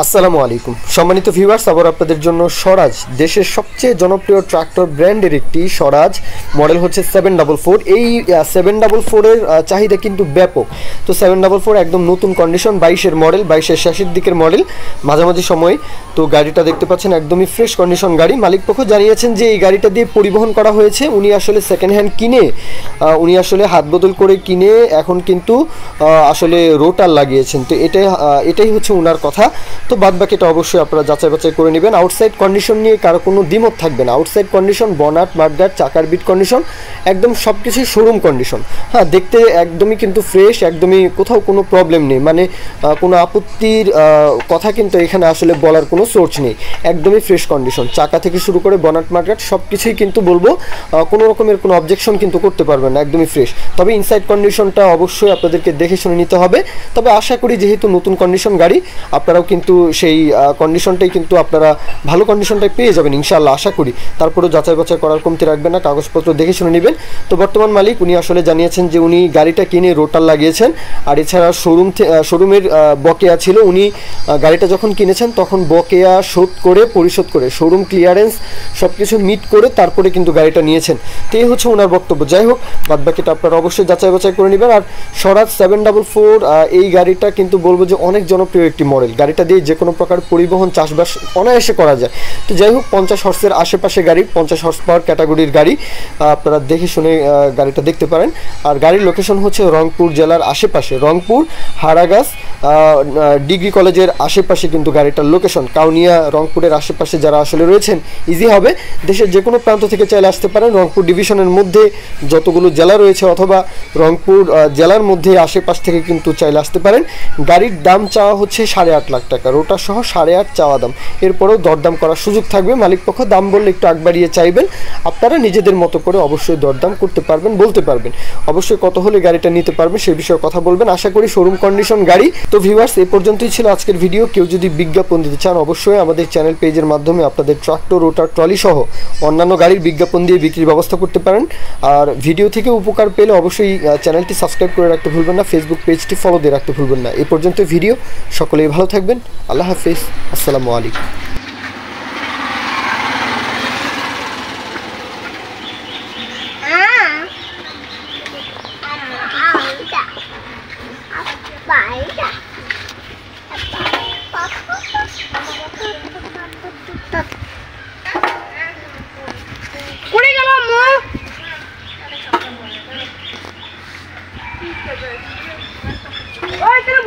আসসালামু আলাইকুম সম্মানিত ভিউয়ার্স, আবার আপনাদের জন্য স্বরাজ দেশের সবচেয়ে জনপ্রিয় ট্রাক্টর ব্র্যান্ডের একটি স্বরাজ মডেল হচ্ছে 744। এই 744 এর চাহিদা কিন্তু ব্যাপক। তো 744 একদম নতুন কন্ডিশন, 22-এর মডেল, 22-এর শেষের দিকের মডেল, মাঝামাঝি সময়। তো গাড়িটা দেখতে পাচ্ছেন একদমই ফ্রেশ কন্ডিশন গাড়ি। মালিক পক্ষ জানিয়েছেন যে এই গাড়িটা দিয়ে পরিবহন করা হয়েছে। উনি আসলে সেকেন্ড হ্যান্ড কিনে, উনি আসলে হাত বদল করে কিনে এখন কিন্তু আসলে রোটার লাগিয়েছেন। তো এটাই হচ্ছে ওনার কথা। তো বাদ বাকিটা অবশ্যই আপনারা যাচাই বাছাই করে নেবেন। আউটসাইড কন্ডিশন নিয়ে কারো কোনো দ্বিমত থাকবে না। আউটসাইড কন্ডিশন, বনাট, মাঠগার্ড, চাকার বিট কন্ডিশন একদম সব কিছুই শোরুম কন্ডিশন। হ্যাঁ, দেখতে একদমই কিন্তু ফ্রেশ, একদমই কোথাও কোনো প্রবলেম নেই, মানে কোনো আপত্তির কথা কিন্তু এখানে আসলে বলার কোনো সোর্স নেই। একদমই ফ্রেশ কন্ডিশন, চাকা থেকে শুরু করে বনাট, মাঠগার্ড সব কিছুই কিন্তু বলবো কোনো রকমের কোনো অবজেকশন কিন্তু করতে পারবেন না, একদমই ফ্রেশ। তবে ইনসাইড কন্ডিশনটা অবশ্যই আপনাদেরকে দেখে শুনে নিতে হবে। তবে আশা করি যেহেতু নতুন কন্ডিশন গাড়ি, আপনারাও কিন্তু সেই কন্ডিশনটাই কিন্তু আপনারা ভালো কন্ডিশনটাই পেয়ে যাবেন ইনশাআল্লাহ, আশা করি। তারপরেও যাচাই বাছাই করার কমতি রাখবেন না, কাগজপত্র দেখে শুনে নেবেন। তো বর্তমান মালিক উনি আসলে জানিয়েছেন যে উনি গাড়িটা কিনে রোটার লাগিয়েছেন। আর এছাড়া শোরুমের বকেয়া ছিল, উনি গাড়িটা যখন কিনেছেন তখন বকেয়া পরিশোধ করে শোরুম ক্লিয়ারেন্স সব কিছু মিট করে তারপরে কিন্তু গাড়িটা নিয়েছেন। তো এই হচ্ছে ওনার বক্তব্য। যাই হোক, বাদবাকিটা আপনারা অবশ্যই যাচাই বাছাই করে নেবেন। আর স্বরাজ 744 এই গাড়িটা কিন্তু বলবো যে অনেক জনপ্রিয় একটি মডেল। গাড়িটা দিয়ে যে কোনো প্রকার পরিবহন, চাষবাস অনায়াসে করা যায়। তো যাই হোক, 50 হর্সের আশেপাশে গাড়ি, 50 হর্স পাওয়ার ক্যাটাগরির গাড়ি, আপনারা দেখে শুনে গাড়িটা দেখতে পারেন। আর গাড়ির লোকেশন হচ্ছে রংপুর জেলার আশেপাশে, রংপুর হারাগাছ ডিগ্রি কলেজের আশেপাশে কিন্তু গাড়িটার লোকেশন। কাউনিয়া, রংপুরের আশেপাশে যারা আসলে রয়েছেন ইজি হবে, দেশের যে কোনো প্রান্ত থেকে চাইলে আসতে পারেন। রংপুর ডিভিশনের মধ্যে যতগুলো জেলা রয়েছে অথবা রংপুর জেলার মধ্যে আশেপাশ থেকে কিন্তু চাইলে আসতে পারেন। গাড়ির দাম চাওয়া হচ্ছে 8.5 লাখ টাকা, রোটার সহ 8.5 চাওয়া দাম। এরপরেও দরদাম করার সুযোগ থাকবে। মালিক পক্ষ দাম বললে একটু আগ বাড়িয়ে চাইবেন, আপনারা নিজেদের মতো করে অবশ্যই দরদাম করতে পারবেন, বলতে পারবেন অবশ্যই কত হলে গাড়িটা নিতে পারবেন সেই বিষয়ে কথা বলবেন। আশা করি শোরুম কন্ডিশন গাড়ি। তো ভিউয়ার্স, এই পর্যন্তই ছিল আজকের ভিডিও। কেউ যদি বিজ্ঞাপন দিতে চান অবশ্যই আমাদের চ্যানেল পেজের মাধ্যমে আপনাদের ট্রাক্টর, রোটার, ট্রলি সহ অন্যান্য গাড়ির বিজ্ঞাপন দিয়ে বিক্রির ব্যবস্থা করতে পারেন। আর ভিডিও থেকে উপকার পেলে অবশ্যই চ্যানেলটি সাবস্ক্রাইব করে রাখতে ভুলবেন না, ফেসবুক পেজটি ফলো দিয়ে রাখতে ভুলবেন না। এই পর্যন্ত ভিডিও, সকলেই ভালো থাকবেন। আল্লাহ হাফেজ, আসসালামু আলাইকুম।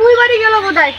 ভুই বাড়ি গেল বোধ হয়।